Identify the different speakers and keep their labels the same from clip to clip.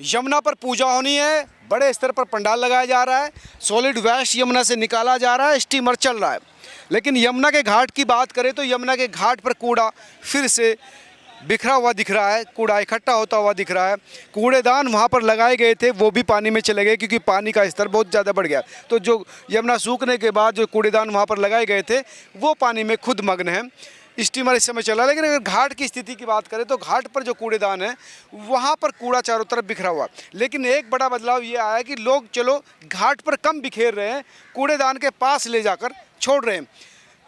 Speaker 1: यमुना पर पूजा होनी है, बड़े स्तर पर पंडाल लगाया जा रहा है, सॉलिड वेस्ट यमुना से निकाला जा रहा है, स्टीमर चल रहा है। लेकिन यमुना के घाट की बात करें तो यमुना के घाट पर कूड़ा फिर से बिखरा हुआ दिख रहा है, कूड़ा इकट्ठा होता हुआ दिख रहा है। कूड़ेदान वहाँ पर लगाए गए थे वो भी पानी में चले गए क्योंकि पानी का स्तर बहुत ज़्यादा बढ़ गया। तो जो यमुना सूखने के बाद जो कूड़ेदान वहाँ पर लगाए गए थे वो पानी में खुद मग्न हैं। स्टीमर इस समय चला। लेकिन अगर घाट की स्थिति की बात करें तो घाट पर जो कूड़ेदान है वहाँ पर कूड़ा चारों तरफ बिखरा हुआ। लेकिन एक बड़ा बदलाव ये आया कि लोग चलो घाट पर कम बिखेर रहे हैं, कूड़ेदान के पास ले जाकर छोड़ रहे हैं।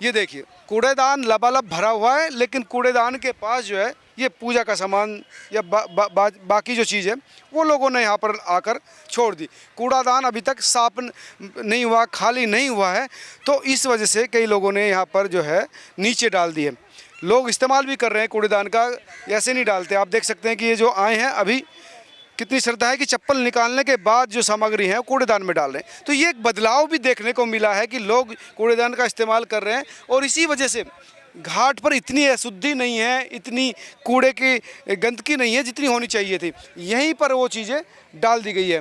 Speaker 1: ये देखिए कूड़ेदान लबालब भरा हुआ है, लेकिन कूड़ेदान के पास जो है ये पूजा का सामान या बाकी जो चीज़ है वो लोगों ने यहाँ पर आकर छोड़ दी। कूड़ादान अभी तक साफ नहीं हुआ, खाली नहीं हुआ है, तो इस वजह से कई लोगों ने यहाँ पर जो है नीचे डाल दिए। लोग इस्तेमाल भी कर रहे हैं कूड़ेदान का, ऐसे नहीं डालते। आप देख सकते हैं कि ये जो आए हैं अभी कितनी श्रद्धा है कि चप्पल निकालने के बाद जो सामग्री है कूड़ेदान में डाल रहे हैं। तो ये एक बदलाव भी देखने को मिला है कि लोग कूड़ेदान का इस्तेमाल कर रहे हैं और इसी वजह से घाट पर इतनी अशुद्धि नहीं है, इतनी कूड़े की गंदगी नहीं है जितनी होनी चाहिए थी। यहीं पर वो चीज़ें डाल दी गई है।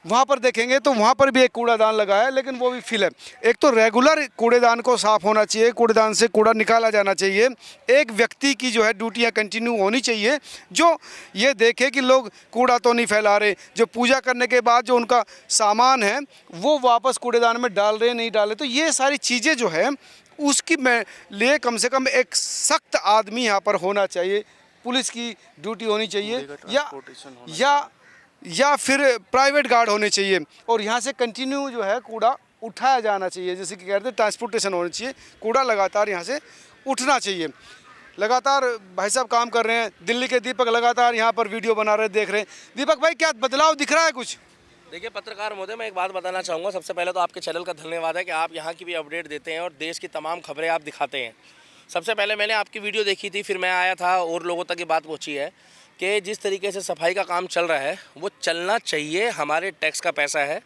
Speaker 1: वहाँ पर देखेंगे तो वहाँ पर भी एक कूड़ादान लगा है, लेकिन वो भी फिल है। एक तो रेगुलर कूड़ेदान को साफ़ होना चाहिए, कूड़ेदान से कूड़ा निकाला जाना चाहिए। एक व्यक्ति की जो है ड्यूटियाँ कंटिन्यू होनी चाहिए जो ये देखे कि लोग कूड़ा तो नहीं फैला रहे, जो पूजा करने के बाद जो उनका सामान है वो वापस कूड़ेदान में डाल रहे नहीं डाल रहे। तो ये सारी चीज़ें जो है उसकी लिए कम से कम एक सख्त आदमी यहाँ पर होना चाहिए, पुलिस की ड्यूटी होनी चाहिए या फिर प्राइवेट गार्ड होने चाहिए। और यहाँ से कंटिन्यू जो है कूड़ा उठाया जाना चाहिए, जैसे कि कहते हैं ट्रांसपोर्टेशन होनी चाहिए। कूड़ा लगातार यहाँ से उठना चाहिए। लगातार भाई साहब काम कर रहे हैं। दिल्ली के दीपक लगातार यहाँ पर वीडियो बना रहे, देख रहे हैं। दीपक भाई क्या बदलाव दिख रहा है कुछ?
Speaker 2: देखिए पत्रकार महोदय, मैं एक बात बताना चाहूँगा। सबसे पहले तो आपके चैनल का धन्यवाद है कि आप यहाँ की भी अपडेट देते हैं और देश की तमाम खबरें आप दिखाते हैं। सबसे पहले मैंने आपकी वीडियो देखी थी, फिर मैं आया था और लोगों तक ये बात पहुँची है कि जिस तरीके से सफाई का काम चल रहा है वो चलना चाहिए। हमारे टैक्स का पैसा है,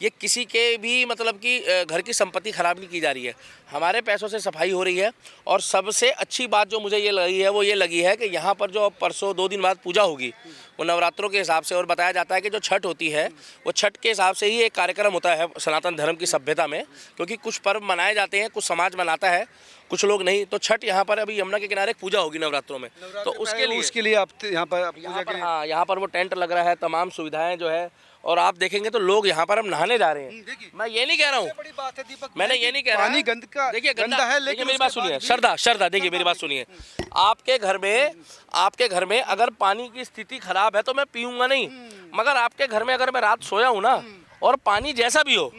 Speaker 2: ये किसी के भी मतलब कि घर की संपत्ति ख़राब नहीं की जा रही है, हमारे पैसों से सफाई हो रही है। और सबसे अच्छी बात जो मुझे ये लगी है वो ये लगी है कि यहाँ पर जो परसों 2 दिन बाद पूजा होगी वो नवरात्रों के हिसाब से, और बताया जाता है कि जो छठ होती है वो छठ के हिसाब से ही एक कार्यक्रम होता है सनातन धर्म की सभ्यता में, क्योंकि कुछ पर्व मनाए जाते हैं, कुछ समाज मनाता है, कुछ लोग नहीं। तो छठ यहाँ पर अभी यमुना के किनारे एक पूजा होगी नवरात्रों में, तो उसके लिए आप यहाँ पर पूजा के, हाँ यहाँ पर वो टेंट लग रहा है, तमाम सुविधाएं जो है। और आप देखेंगे तो लोग यहाँ पर अब नहाने जा रहे हैं। मैं ये नहीं कह रहा हूँ, बड़ी बात है दीपक, मैंने ये नहीं कह रहा, पानी देखिए गंदा है, लेकिन मेरी बात सुनिए श्रद्धा, देखिए मेरी बात सुनिए। आपके घर में अगर पानी की स्थिति खराब है तो मैं पीऊंगा नहीं, मगर आपके घर में अगर मैं रात सोया हूँ ना और पानी जैसा भी हो,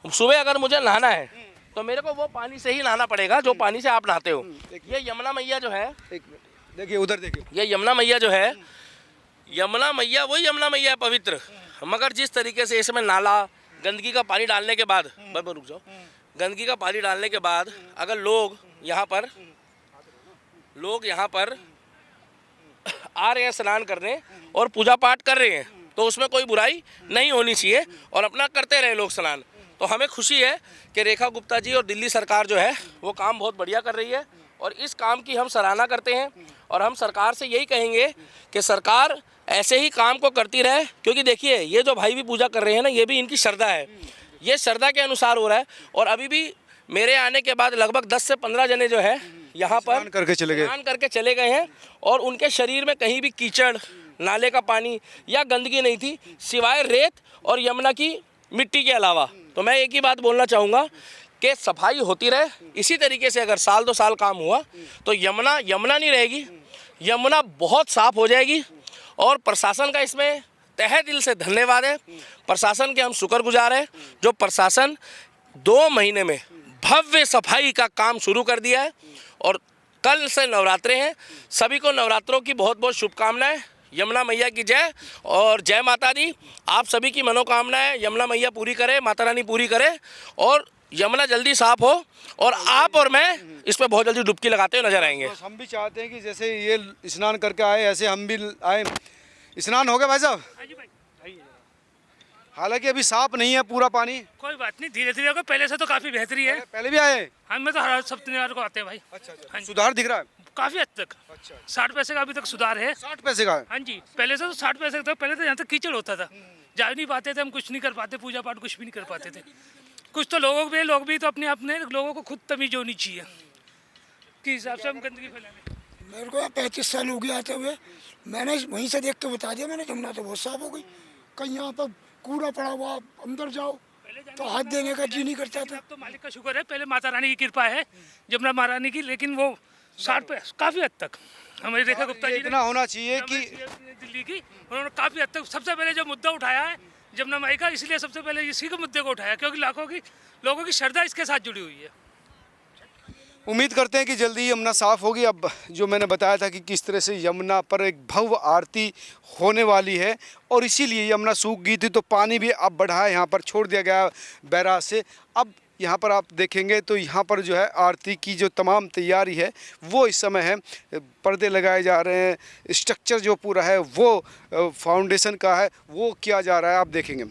Speaker 2: सुबह अगर मुझे नहाना है तो मेरे को वो पानी से ही नहाना पड़ेगा जो पानी से आप नहाते हो। ये यमुना मैया जो है,
Speaker 1: देखिए उधर देखिए,
Speaker 2: ये यमुना मैया जो है, यमुना मैया वही यमुना मैया है पवित्र, मगर जिस तरीके से इसमें नाला गंदगी का पानी डालने के बाद, रुक जाओ, गंदगी का पानी डालने के बाद अगर लोग यहाँ पर आ रहे हैं स्नान करने और पूजा पाठ कर रहे हैं तो उसमें कोई बुराई नहीं होनी चाहिए और अपना करते रहे लोग स्नान। तो हमें खुशी है कि रेखा गुप्ता जी और दिल्ली सरकार जो है वो काम बहुत बढ़िया कर रही है और इस काम की हम सराहना करते हैं। और हम सरकार से यही कहेंगे कि सरकार ऐसे ही काम को करती रहे, क्योंकि देखिए ये जो भाई भी पूजा कर रहे हैं ना, ये भी इनकी श्रद्धा है, ये श्रद्धा के अनुसार हो रहा है। और अभी भी मेरे आने के बाद लगभग 10 से 15 जने जो है यहाँ पर स्नान करके चले गए हैं और उनके शरीर में कहीं भी कीचड़, नाले का पानी या गंदगी नहीं थी सिवाय रेत और यमुना की मिट्टी के अलावा। तो मैं एक ही बात बोलना चाहूँगा कि सफाई होती रहे। इसी तरीके से अगर साल 2 साल काम हुआ तो यमुना नहीं रहेगी, यमुना बहुत साफ हो जाएगी। और प्रशासन का इसमें तहे दिल से धन्यवाद है। प्रशासन के हम शुक्रगुजार हैं जो प्रशासन 2 महीने में भव्य सफाई का काम शुरू कर दिया है। और कल से नवरात्रे हैं, सभी को नवरात्रों की बहुत बहुत शुभकामनाएं। यमुना मैया की जय और जय माता दी। आप सभी की मनोकामनाएं यमुना मैया पूरी करे, माता रानी पूरी करे और यमुना जल्दी साफ हो और आप और मैं इस पर बहुत जल्दी डुबकी लगाते हुए नजर आएंगे।
Speaker 1: बस हम भी चाहते हैं कि जैसे ये स्नान करके आए ऐसे हम भी आए। स्नान हो गया भाई साहब? हालांकि अभी साफ नहीं है पूरा पानी।
Speaker 3: कोई बात नहीं, धीरे धीरे होगा। पहले से तो काफी बेहतरी है।
Speaker 1: पहले भी आए?
Speaker 3: हमें तो हर शनिवार को आते हैं भाई।
Speaker 1: अच्छा, सुधार दिख रहा है
Speaker 3: काफी हद तक। 60 पैसे का अभी तक सुधार है।
Speaker 1: 60 पैसे का है?
Speaker 3: हाँ जी, पहले से तो 60 पैसे का था। पहले तो यहाँ तक कीचड़ होता था, जा नहीं पाते थे हम, कुछ नहीं कर पाते, पूजा पाठ कुछ भी नहीं कर पाते थे। कुछ तो लोग भी तो अपने लोगों को खुद तमीज होनी चाहिए कि हिसाब से हम गंदगी फैलाने।
Speaker 4: मेरे को यहाँ 35 साल हो गया आते हुए, मैंने वहीं से देख के बता दिया मैंने, यमुना तो बहुत साफ हो गई। कहीं यहाँ पर कूड़ा पड़ा हुआ, अंदर जाओ तो हाथ देने का जी नहीं करता था।
Speaker 3: तो मालिक का शुक्र है, पहले माता रानी की कृपा है, यमुना महारानी की, लेकिन वो 60 पे काफी हद तक हमारे रेखा गुप्ता जी
Speaker 1: इतना होना चाहिए कि
Speaker 3: दिल्ली की, उन्होंने काफी हद तक सबसे पहले जो मुद्दा उठाया है यमुना माई का, इसलिए सबसे पहले इसी के मुद्दे को उठाया, क्योंकि लाखों की लोगों की श्रद्धा इसके साथ जुड़ी हुई है।
Speaker 1: उम्मीद करते हैं कि जल्दी ही यमुना साफ़ होगी। अब जो मैंने बताया था कि किस तरह से यमुना पर एक भव्य आरती होने वाली है और इसीलिए यमुना सूख गई थी तो पानी भी अब बढ़ा है, यहाँ पर छोड़ दिया गया बैराज से। अब यहाँ पर आप देखेंगे तो यहाँ पर जो है आरती की जो तमाम तैयारी है वो इस समय है। पर्दे लगाए जा रहे हैं, स्ट्रक्चर जो पूरा है वो फाउंडेशन का है वो किया जा रहा है। आप देखेंगे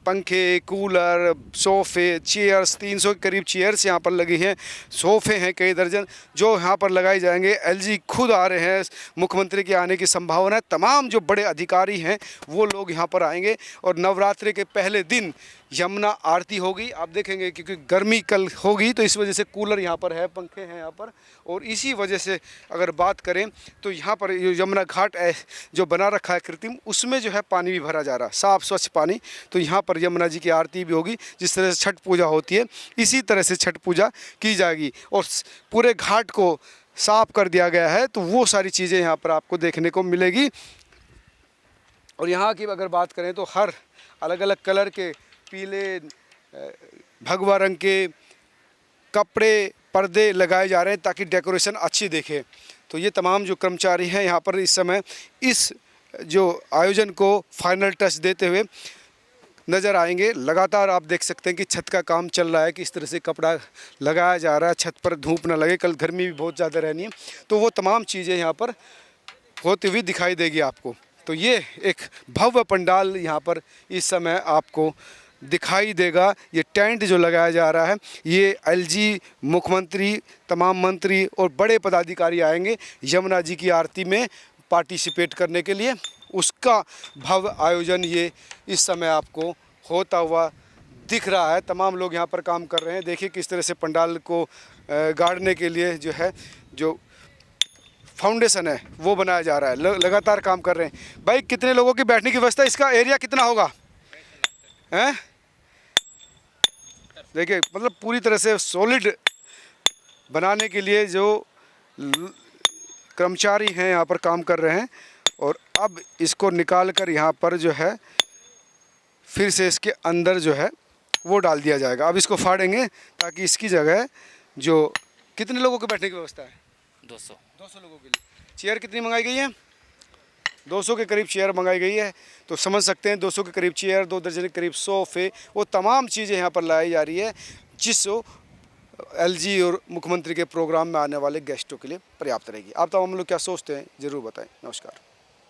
Speaker 1: पंखे, कूलर, सोफ़े, चेयर्स, 300 के करीब चेयर्स यहाँ पर लगी हैं। सोफ़े हैं कई दर्जन जो यहाँ पर लगाए जाएंगे। एलजी खुद आ रहे हैं, मुख्यमंत्री के आने की संभावना है। तमाम जो बड़े अधिकारी हैं वो लोग यहाँ पर आएंगे और नवरात्रि के पहले दिन यमुना आरती होगी। आप देखेंगे क्योंकि गर्मी कल होगी तो इस वजह से कूलर यहाँ पर है, पंखे हैं यहाँ पर, और इसी वजह से अगर बात करें तो यहाँ पर यमुना घाट जो बना रखा है कृत्रिम, उसमें जो है पानी भी भरा जा रहा है, साफ़ स्वच्छ पानी। तो यहाँ पर यमुना जी की आरती भी होगी। जिस तरह से छठ पूजा होती है इसी तरह से छठ पूजा की जाएगी और पूरे घाट को साफ कर दिया गया है। तो वो सारी चीज़ें यहाँ पर आपको देखने को मिलेगी। और यहाँ की अगर बात करें तो हर अलग अलग कलर के पीले, भगवा रंग के कपड़े, पर्दे लगाए जा रहे हैं ताकि डेकोरेशन अच्छी दिखे। तो ये तमाम जो कर्मचारी हैं यहाँ पर इस समय इस जो आयोजन को फाइनल टच देते हुए नज़र आएंगे। लगातार आप देख सकते हैं कि छत का काम चल रहा है, कि इस तरह से कपड़ा लगाया जा रहा है, छत पर धूप ना लगे, कल गर्मी भी बहुत ज़्यादा रहनी है। तो वो तमाम चीज़ें यहाँ पर होती हुई दिखाई देगी आपको। तो ये एक भव्य पंडाल यहाँ पर इस समय आपको दिखाई देगा। ये टेंट जो लगाया जा रहा है ये एलजी, मुख्यमंत्री, तमाम मंत्री और बड़े पदाधिकारी आएंगे यमुना जी की आरती में पार्टिसिपेट करने के लिए। उसका भव्य आयोजन ये इस समय आपको होता हुआ दिख रहा है। तमाम लोग यहाँ पर काम कर रहे हैं। देखिए किस तरह से पंडाल को गाड़ने के लिए जो है जो फाउंडेशन है वो बनाया जा रहा है। लगातार काम कर रहे हैं। भाई कितने लोगों की बैठने की व्यवस्था, इसका एरिया कितना होगा हैं? देखिए मतलब पूरी तरह से सॉलिड बनाने के लिए जो कर्मचारी हैं यहाँ पर काम कर रहे हैं और अब इसको निकाल कर यहाँ पर जो है फिर से इसके अंदर जो है वो डाल दिया जाएगा। अब इसको फाड़ेंगे ताकि इसकी जगह जो कितने लोगों के बैठने की व्यवस्था है? 200 लोगों के लिए। चेयर कितनी मंगाई गई है? 200 के करीब चेयर मंगाई गई है। तो समझ सकते हैं 200 के करीब चेयर, 2 दर्जन के करीब सोफ़े, वो तमाम चीज़ें यहाँ पर लाई जा रही है जिससे एलजी और मुख्यमंत्री के प्रोग्राम में आने वाले गेस्टों के लिए पर्याप्त रहेगी। आप तमाम लोग क्या सोचते हैं ज़रूर बताएं। नमस्कार।